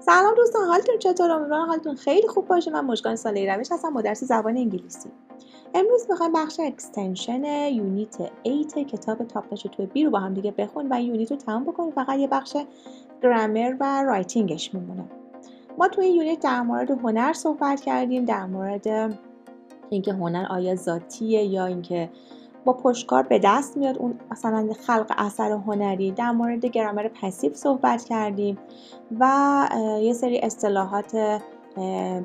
سلام دوستان، حالتون چطور؟ امیدوارم حالتون خیلی خوب باشه. من مژگان صالحی روش هستم، مدرس زبان انگلیسی. امروز میخوایم بخش اکستنشن یونیت 8 کتاب تاپ نشه توی بی رو با هم دیگه بخونیم و این یونیت رو تمام بکنیم. فقط یه بخش گرامر و رایتینگش میمونه. ما توی این یونیت در مورد هنر صحبت کردیم، در مورد اینکه هنر آیا ذاتیه یا اینکه با پشتکار به دست میاد اون مثلا خلق اثر هنری. در مورد گرامر پسیو صحبت کردیم و یه سری اصطلاحات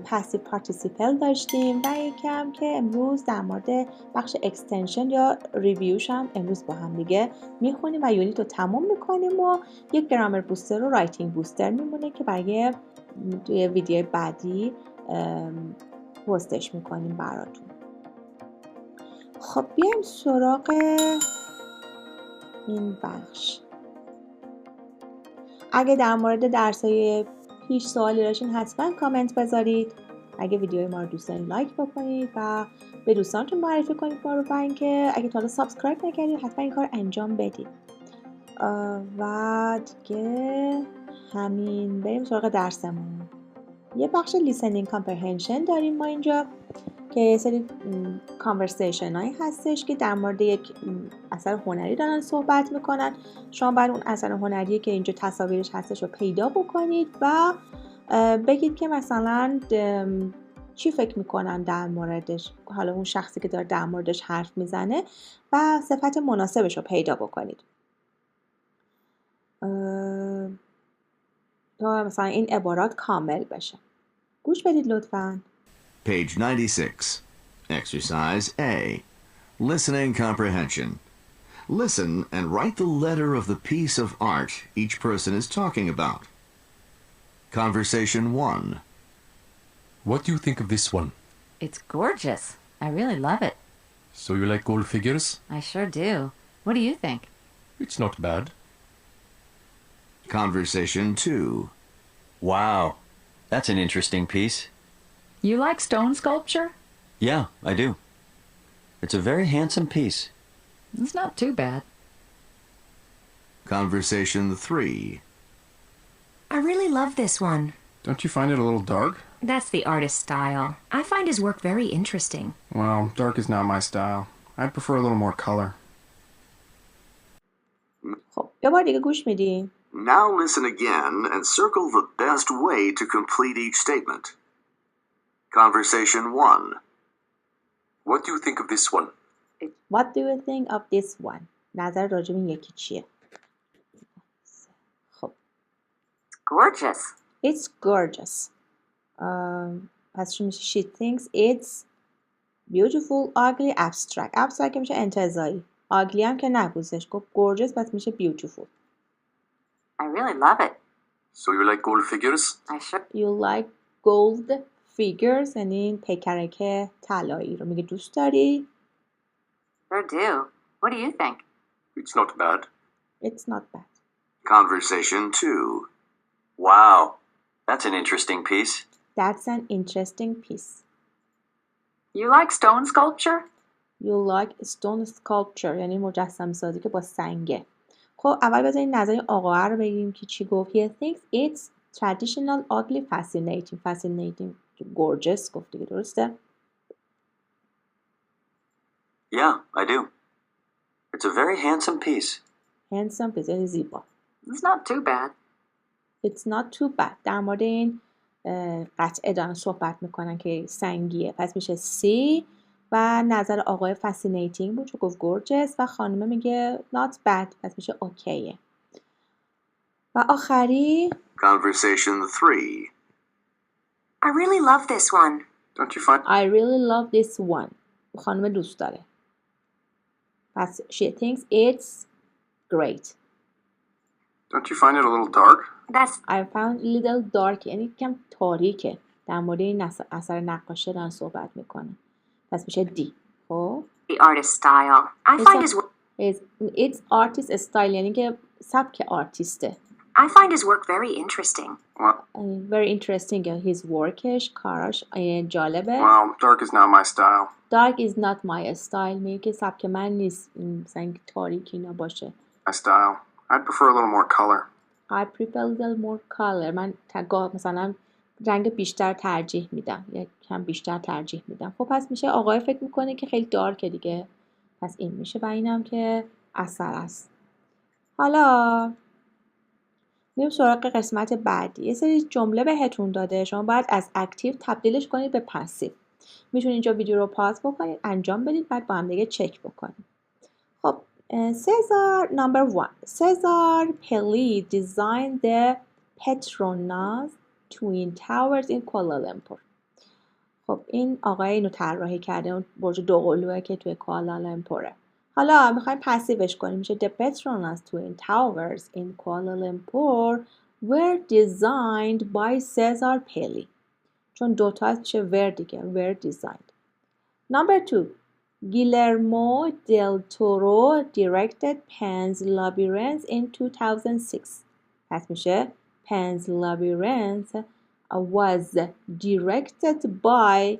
پسیو پارتیسیپل داشتیم و یکم که امروز در مورد بخش اکستنشن یا ریویوش هم امروز با هم دیگه میخونیم و یونیت رو تموم میکنیم و یک گرامر بوستر و رایتینگ بوستر میمونه که برای توی ویدیو بعدی پستش میکنیم براتون. خب بیایم سراغ این بخش. اگه در مورد درسای پیش سوالی داشتین حتما کامنت بذارید. اگه ویدیوی ما رو دوست دارین لایک بکنید و به دوستانتون معرفی کنید ما رو و اینکه اگه تا حالا سابسکرایب نکردید حتما این کار انجام بدید. و دیگه همین، بریم سراغ درسمون. یه بخش listening comprehension داریم ما اینجا که یه سری کانورسیشن هایی هستش که در مورد یک اثر هنری دارن صحبت میکنن. شما باید اون اثر هنری که اینجا تصاویرش هستش رو پیدا بکنید و بگید که مثلا چی فکر میکنن در موردش، حالا اون شخصی که داره در موردش حرف میزنه و صفت مناسبش رو پیدا بکنید تا مثلا این عبارات کامل بشه. گوش بدید لطفاً. Page 96. Exercise A. Listening comprehension. Listen and write the letter of the piece of art each person is talking about. Conversation 1. What do you think of this one? It's gorgeous. I really love it. So you like gold figures? I sure do. What do you think? It's not bad. Conversation 2. Wow, that's an interesting piece. You like stone sculpture? Yeah, I do. It's a very handsome piece. It's not too bad. Conversation 3. I really love this one. Don't you find it a little dark? That's the artist's style. I find his work very interesting. Well, dark is not my style. I prefer a little more color. خب یه بار دیگه گوش میدیم. Now listen again and circle the best way to complete each statement. Conversation 1. What do you think of this one? What do you think of this one? نظر راجع به این یکی چیه؟ خب Gorgeous. It's gorgeous. پس چی میشه؟ She thinks it's beautiful, ugly, abstract. Abstract که میشه انتزاعی. Ugly هم که نگوزش. گفت gorgeous پس میشه beautiful. I really love it. So you like gold figures? I sure You like gold figures یعنی این پیکرک طلایی رو میگه دوست داری؟ do. What do you think? It's not bad. It's not bad. Conversation 2. Wow, that's an interesting piece. That's an interesting piece. You like stone sculpture? You like stone sculpture یعنی مجسمه سازی که با سنگه. خب اول بذارین نظر آقا رو بگیم که چی گفت. He thinks it's traditional, ugly, fascinating. Fascinating, gorgeous گفت دیگه، درسته؟ Yeah, I do. It's a very handsome piece. Handsome piece یعنی زیبا. It's not too bad. It's not too bad. در مورد این قطعه دارن صحبت میکنن که سنگیه. پس میشه C و نظر آقای fascinating بود چون گفت gorgeous و خانومه میگه not bad پس میشه اوکیه. و آخری Conversation 3. I really love this one. Don't you find... I really love this one. خانومه دوست داره. پس she thinks it's great. Don't you find it a little dark? That's I found a little dark یعنی کم تاریکه. در مورد این اثر نقاشی دارن صحبت میکنه. پس میشه D. خب the artist's style. I find his work It's artist style یعنی که سبک آرتیسته. I find his work very interesting. Very interesting. His workش کاراش جالبه. Well, dark is not my style. Dark is not my style میگه که سبک من نیست مثلا تاریکی نباشه. My style. I'd prefer a little more color. I prefer a little more color. من مثلا رنگ بیشتر ترجیح میدم، یک کم بیشتر ترجیح میدم. خب پس میشه آقای فکر میکنه که خیلی دارکه دیگه، پس این میشه و اینم که اثر است. حالا میریم سراغ قسمت بعدی. یه سری جمله بهتون داده، شما باید از اکتیو تبدیلش کنید به پسیو. میتونید اینجا ویدیو رو پاز بکنید، انجام بدید، بعد با هم دیگه چک بکنید. خب Cesar number 1. Cesar Pelli designed the Petronas Twin Towers in Kuala Lumpur. خب این آقای اینو طراحی کرده، اون برج دوقلوه که توی کوالالامپوره. حالا میخوایم پسیوش کنیم، میشه The Petronas Twin Towers in Kuala Lumpur were designed by Cesar Pelli. چون دوتا چه were دیگه، were designed. Number 2. Guillermo del Toro directed Pan's Labyrinth in 2006. پس میشه Pan's Labyrinth was directed by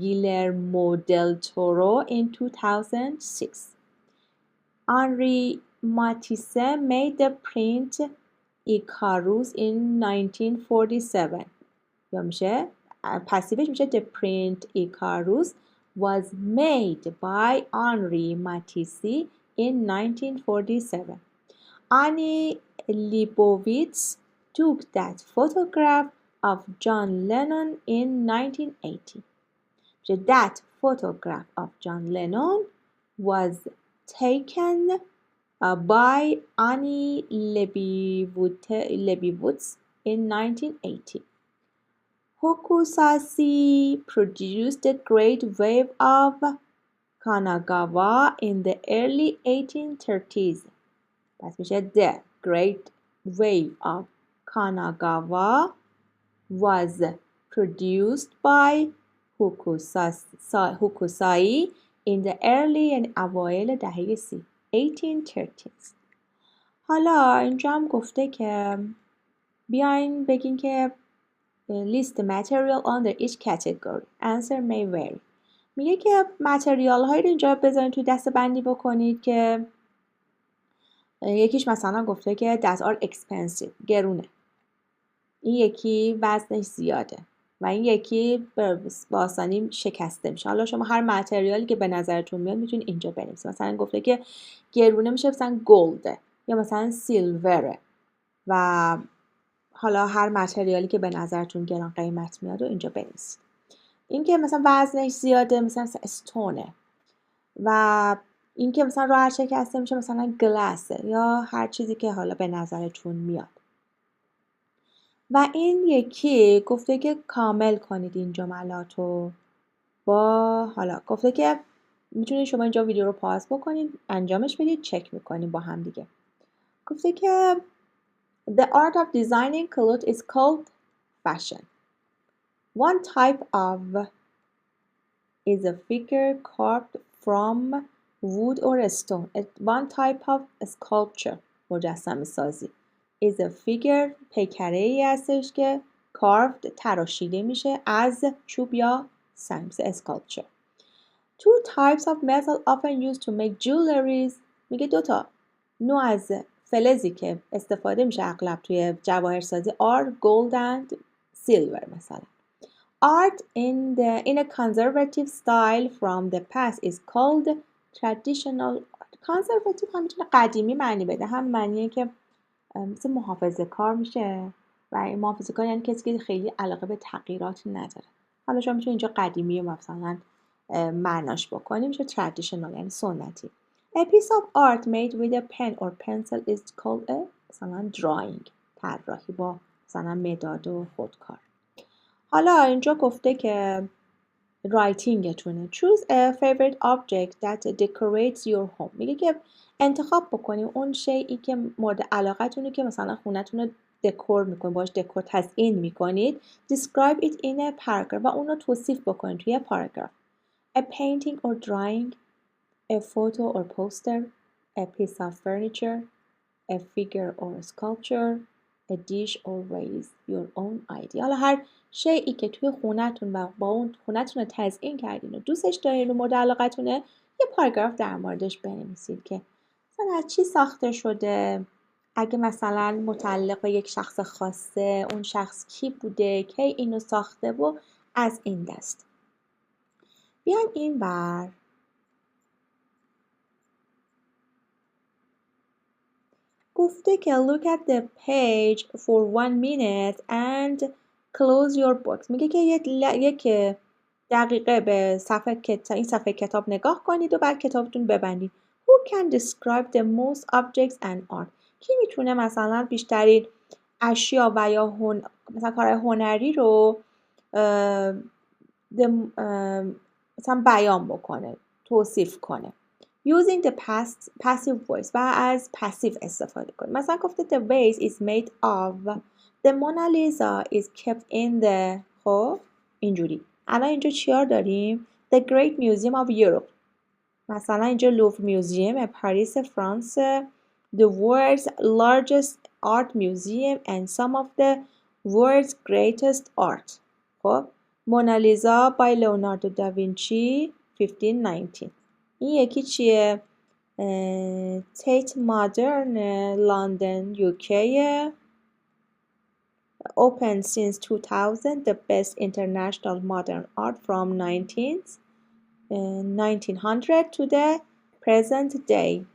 Guillermo del Toro in 2006. Henri Matisse made the print Icarus in 1947. یا میشه پسیوش میشه The print Icarus was made by Henri Matisse in 1947. Annie Leibovitz took that photograph of John Lennon in 1980. That photograph of John Lennon was taken by Annie Leibovitz in 1980. Hokusasi produced the Great Wave of Kanagawa in the early 1830s. پس میشه The Great Wave of Kanagawa was produced by Hokusai in the early and اوایل دهه 1830s. حالا اینجا هم گفته که بیاین بگین که list the material under each category. Answer may vary. میگه که متریال هایی رو اینجا بذارین توی دسته بندی بکنید که یکیش مثلا گفته که that are expensive، گرونه. این یکی وزنش زیاده و این یکی با آسانی شکسته میشه. حالا شما هر متریالی که به نظرتون میاد میتونید اینجا بنویسید. مثلا گفته که گرونه میشه مثلا گلده یا مثلا سیلوره و حالا هر متریالی که به نظرتون گران قیمت میاد رو اینجا بنویسید. این که مثلا وزنش زیاده مثلا استونه و این که مثلا راحت شکسته میشه مثلا گلاسه یا هر چیزی که حالا به نظرتون میاد. و این یکی گفته که کامل کنید این جملات رو با حالا گفته که میتونید شما اینجا ویدیو رو پاز بکنید، انجامش بدید، چک میکنید با هم دیگه. گفته که The art of designing clothes is called fashion. One type of is a figure carved from wood or stone. One type of sculpture مجسمه سازی is a figure پیکره ای هستش که carved تراشیده میشه از چوب یا سنگ sculpture. Two types of metal often used to make jewelry. میگه دوتا نوع از فلزی که استفاده میشه اغلب توی جواهرسازی are gold and silver مثلا. Art in a conservative style from the past is called traditional art. Conservative هم میتونه قدیمی معنی بده، هم معنیه که مثل محافظه کار میشه و این محافظه کار یعنی کسی که خیلی علاقه به تغییرات نداره. حالا شما میتونید اینجا قدیمی مثلا معناش بکنیم، میشه traditional یعنی سنتی. A piece of art made with a pen or pencil is called a مثلا drawing، طراحی با مثلا مداد و خودکار. حالا اینجا گفته که رایتینگتونه. Choose a favorite object that decorates your home. میگه که انتخاب بکنیم اون شیئی که مورد علاقتونه که مثلا خونتون رو دکور میکنید، باش دکور تزیین میکنید. Describe it in a paragraph و اون رو توصیف بکنید توی پاراگراف. A painting or drawing, a photo or poster, a piece of furniture, a figure or sculpture, a dish or vase, your own idea. حالا هر شیئی که توی خونتون و با اون خونتون رو تزیین کردین و دوستش دارین و مورد علاقتونه، یه پاراگراف در موردش بنویسید که مثلا از چی ساخته شده، اگه مثلا متعلق به یک شخص خاصه، اون شخص کی بوده، کی اینو ساخته و از این دست. بیایم این ور. گفته که look at the page for 1 minute and close your books. میگه که یک دقیقه به این صفحه کتاب نگاه کنید و بعد کتابتون ببندید. Who can describe the most objects and art? کی میتونه مثلا بیشترین اشیا و یا مثلا کارهای هنری رو مثلا بیان بکنه، توصیف کنه. Using the passive voice و از passive استفاده کنه. مثلا گفته the vase is made of. The Mona Lisa is kept in the. خب اینجوری. الان اینجا چیار داریم؟ The Great Museum of Europe. مثلا اینجا لوور میوزیم پاریس فرانسه. The world's largest art museum and some of the world's greatest art. خب مونالیزا by Leonardo da Vinci 1519. این یکی چیه؟ تیت مادرن لندن UK. Open since 2000, the best international modern art from 1900 to the present day.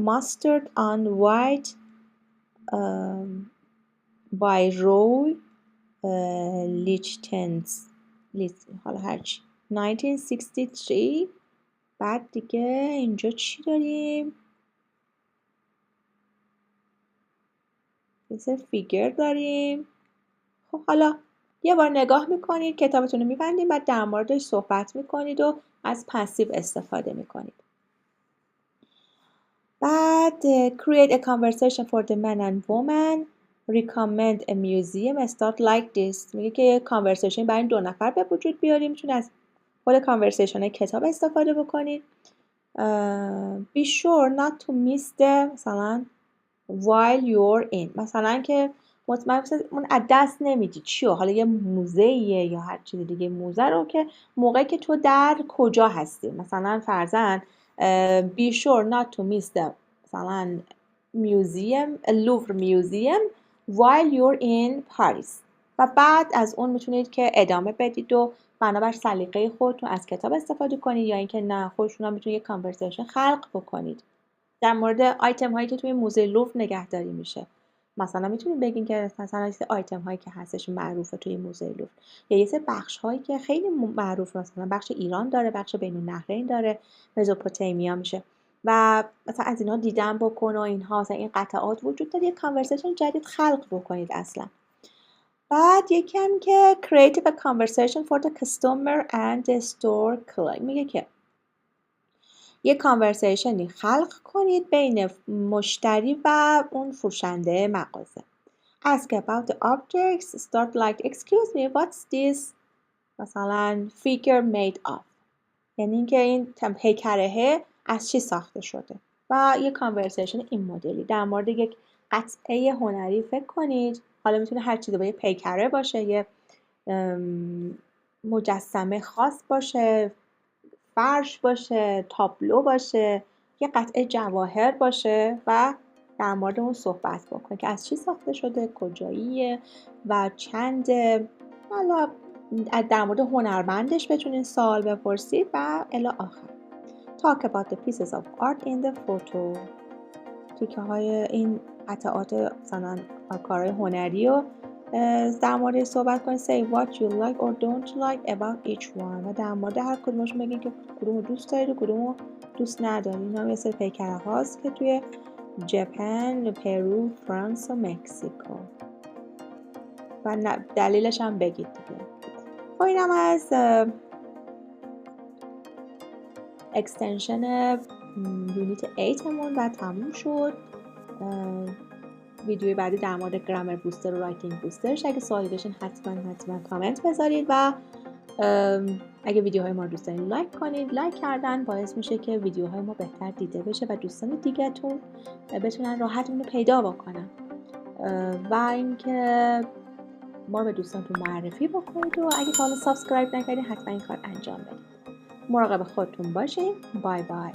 Mustard on white by Roy Lichtenstein. حالا هرچی 1963. بعد دیگه اینجا چی داریم؟ یه سری فیگر داریم. خب حالا یه بار نگاه میکنید، کتابتون رو میبندید، بعد در موردش صحبت میکنید و از پسیو استفاده میکنید. بعد create a conversation for the man and woman. Recommend a museum. Start like this. میگه که یه کانورسیشن برای این 2 نفر به وجود بیاریم. میتونید از خود کانورسیشن کتاب استفاده بکنید. Be sure not to miss the مثلا while you're in. مثلا که مطمئن اون از دست نمیدی چیو، حالا یه موزه‌ایه یا هر چیز دیگه، موزه رو که موقعی که تو در کجا هستی، مثلا فرضاً be sure not to miss the مثلا museum Louvre museum while you're in Paris. و بعد از اون میتونید که ادامه بدید و بنابر سلیقه خودتون از کتاب استفاده کنید، یا اینکه نه خودتون هم میتونید یک کانورسیشن خلق بکنید در مورد آیتم هایی که توی موزه لوور نگهداری میشه. مثلا میتونید بگین که مثلا آیتم هایی که هستش معروفه توی موزه لوور، یا یه سری بخش هایی که خیلی معروفه، مثلا بخش ایران داره، بخش بین النهرین داره، مزوپوتامیا میشه و مثلا از اینها دیدن بکن و اینها، مثلا این قطعات وجود داره، یک کانورسیشن جدید خلق بکنید اصلا. بعد یکم که create a conversation for the customer and the store clerk. میگه که یه کانورسیشنی خلق کنید بین مشتری و اون فروشنده مغازه. Ask about the objects. Start like excuse me, what's this مثلا figure made of. یعنی اینکه این پیکره از چی ساخته شده. و یه کانورسیشن این مدلی در مورد یک قطعه هنری فکر کنید. حالا میتونه هر چیزی با یه پیکره باشه، یه مجسمه خاص باشه، فرش باشه، تابلو باشه، یه قطعه جواهر باشه و در مورد اون صحبت بکنید که از چی ساخته شده، کجاییه و چنده. حالا در مورد هنرمندش بتونید سوال بپرسید و الی آخر. Talk about the pieces of art in the photo. تیکه های این قطعات مثلا کارهای هنری رو در مورد صحبت کنید. Say what you like or don't like about each one. و در مورد هر کدومشون بگید که کدومو دوست دارید و کدومو دوست ندارید. این هم یه سری پیکره هاست که توی ژاپن، پرو، فرانس و مکزیکو و دلیلش هم بگید دیگه. خب اینم از اکستنشن یونیت 8 مون و تموم شد. ویدیوی بعدی در مورد گرامر بوستر و رایتینگ بوسترش. اگه سوالی داشتین حتما کامنت بذارید و اگه ویدیوهای ما رو دوست دارین لایک کنید. لایک کردن باعث میشه که ویدیوهای ما بهتر دیده بشه و دوستان دیگه‌تون بتونن راحت اون رو پیدا بکنن و اینکه ما رو به دوستانتون معرفی بکنید و اگه تا حالا سابسکرایب نکردین حتما این کار انجام بدید. مراقب خودتون باشین. بای بای.